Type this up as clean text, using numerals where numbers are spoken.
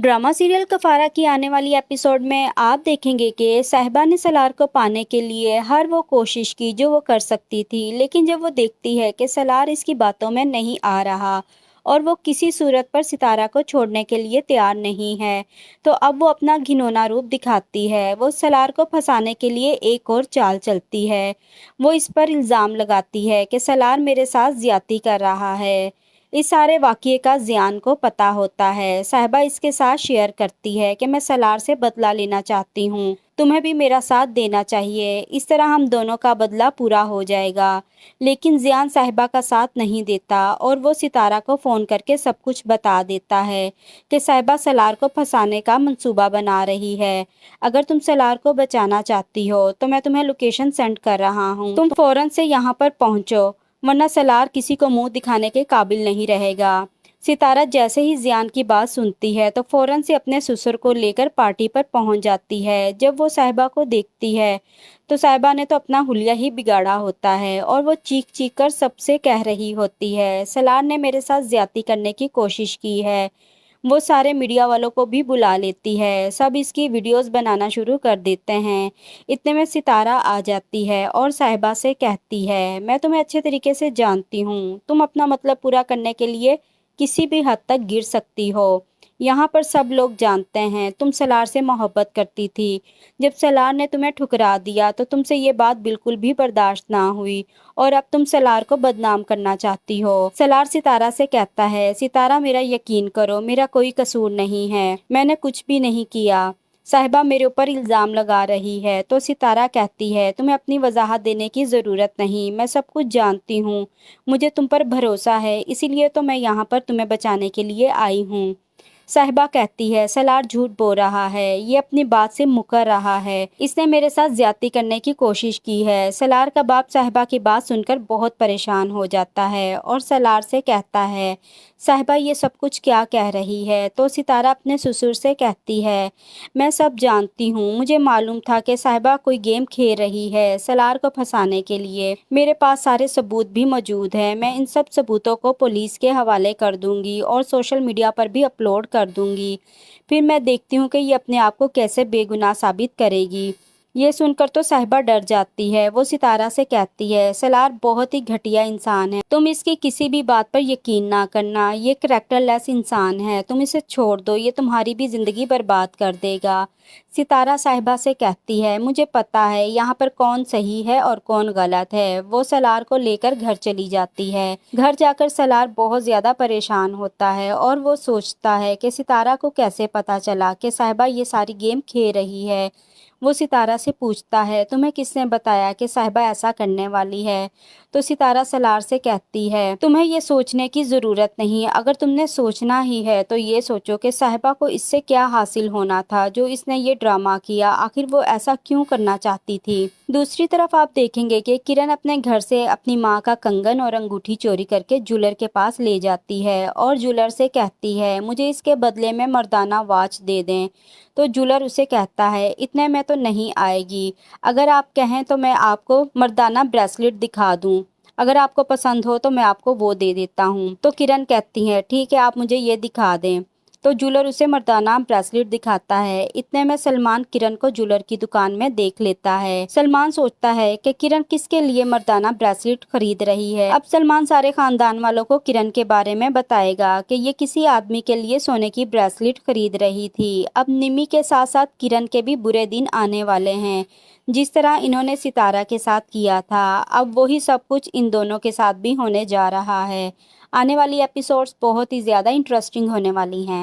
Drama serial कफारा की आने वाली एपिसोड में आप देखेंगे कि साहिबा ने सलार को पाने के लिए हर वो कोशिश की जो वो कर सकती थी, लेकिन जब वो देखती है कि सलार इसकी बातों में नहीं आ रहा और वो किसी सूरत पर सितारा को छोड़ने के लिए तैयार नहीं है, तो अब वो अपना घिनौना रूप दिखाती है। वो सलार को फंसाने के लिए एक और चाल चलती है। वो इस पर इल्ज़ाम लगाती है कि सलार मेरे साथ ज्यादती कर रहा है। इस सारे वाक़ये का ज़ियान को पता होता है। साहिबा इसके साथ शेयर करती है कि मैं सलार से बदला लेना चाहती हूँ, तुम्हें भी मेरा साथ देना चाहिए, इस तरह हम दोनों का बदला पूरा हो जाएगा। लेकिन ज़ियान साहिबा का साथ नहीं देता और वो सितारा को फ़ोन करके सब कुछ बता देता है कि साहिबा सलार को फंसाने का मंसूबा बना रही है। अगर तुम सलार को बचाना चाहती हो तो मैं तुम्हें लोकेशन सेंड कर रहा हूँ, तुम फ़ौरन से यहाँ पर पहुँचो, वरना सलार किसी को मुंह दिखाने के काबिल नहीं रहेगा। सितारा जैसे ही जियान की बात सुनती है तो फौरन से अपने ससुर को लेकर पार्टी पर पहुंच जाती है। जब वो साहिबा को देखती है तो साहिबा ने तो अपना हुलिया ही बिगाड़ा होता है और वो चीख चीख कर सबसे कह रही होती है, सलार ने मेरे साथ ज्यादती करने की कोशिश की है। वो सारे मीडिया वालों को भी बुला लेती है, सब इसकी वीडियोस बनाना शुरू कर देते हैं। इतने में सितारा आ जाती है और साहिबा से कहती है, मैं तुम्हें अच्छे तरीके से जानती हूँ, तुम अपना मतलब पूरा करने के लिए किसी भी हद तक गिर सकती हो। यहाँ पर सब लोग जानते हैं तुम सलार से मोहब्बत करती थी। जब सलार ने तुम्हें ठुकरा दिया तो तुमसे ये बात बिल्कुल भी बर्दाश्त ना हुई और अब तुम सलार को बदनाम करना चाहती हो। सलार सितारा से कहता है, सितारा मेरा यकीन करो, मेरा कोई कसूर नहीं है, मैंने कुछ भी नहीं किया, साहिबा मेरे ऊपर इल्ज़ाम लगा रही है। तो सितारा कहती है, तुम्हें अपनी वजाहत देने की ज़रूरत नहीं, मैं सब कुछ जानती हूँ, मुझे तुम पर भरोसा है, इसीलिए तो मैं यहाँ पर तुम्हें बचाने के लिए आई हूँ। साहिबा कहती है, सलार झूठ बोल रहा है, ये अपनी बात से मुकर रहा है, इसने मेरे साथ ज्यादती करने की कोशिश की है। सलार का बाप साहिबा की बात सुनकर बहुत परेशान हो जाता है और सलार से कहता है, साहिबा ये सब कुछ क्या कह रही है। तो सितारा अपने ससुर से कहती है, मैं सब जानती हूँ, मुझे मालूम था कि साहिबा कोई गेम खेल रही है सलार को फंसाने के लिए, मेरे पास सारे सबूत भी मौजूद हैं, मैं इन सब सबूतों को पुलिस के हवाले कर दूंगी और सोशल मीडिया पर भी अपलोड कर दूंगी, फिर मैं देखती हूँ कि ये अपने आप को कैसे बेगुनाह साबित करेगी। ये सुनकर तो साहिबा डर जाती है। वो सितारा से कहती है, सलार बहुत ही घटिया इंसान है, तुम इसकी किसी भी बात पर यकीन ना करना, ये करैक्टरलेस इंसान है, तुम इसे छोड़ दो, ये तुम्हारी भी जिंदगी बर्बाद कर देगा। सितारा साहिबा से कहती है, मुझे पता है यहाँ पर कौन सही है और कौन गलत है। वो सलार को लेकर घर चली जाती है। घर जाकर सलार बहुत ज्यादा परेशान होता है और वो सोचता है कि सितारा को कैसे पता चला कि साहिबा ये सारी गेम खेल रही है। वो सितारा से पूछता है, तुम्हें किसने बताया कि साहिबा ऐसा करने वाली है। तो सितारा सलार से कहती है, तुम्हें ये सोचने की ज़रूरत नहीं, अगर तुमने सोचना ही है तो ये सोचो कि साहिबा को इससे क्या हासिल होना था जो इसने ये ड्रामा किया, आखिर वो ऐसा क्यों करना चाहती थी। दूसरी तरफ आप देखेंगे कि किरण अपने घर से अपनी माँ का कंगन और अंगूठी चोरी करके ज्वेलर के पास ले जाती है और ज्वेलर से कहती है, मुझे इसके बदले में मर्दाना वॉच दे दें। तो ज्वेलर उसे कहता है, इतने में तो नहीं आएगी, अगर आप कहें तो मैं आपको मर्दाना ब्रेसलेट दिखा दूं, अगर आपको पसंद हो तो मैं आपको वो दे देता हूँ। तो किरण कहती है, ठीक है, आप मुझे ये दिखा दें। तो ज्वेलर उसे मर्दाना ब्रेसलेट दिखाता है। इतने में सलमान किरण को ज्वेलर की दुकान में देख लेता है। सलमान सोचता है कि किरण किसके लिए मर्दाना ब्रेसलेट खरीद रही है। अब सलमान सारे खानदान वालों को किरण के बारे में बताएगा कि ये किसी आदमी के लिए सोने की ब्रेसलेट खरीद रही थी। अब निमी के साथ साथ किरण के भी बुरे दिन आने वाले हैं, जिस तरह इन्होंने सितारा के साथ किया था, अब वही सब कुछ इन दोनों के साथ भी होने जा रहा है। आने वाली एपिसोड्स बहुत ही ज़्यादा इंटरेस्टिंग होने वाली हैं।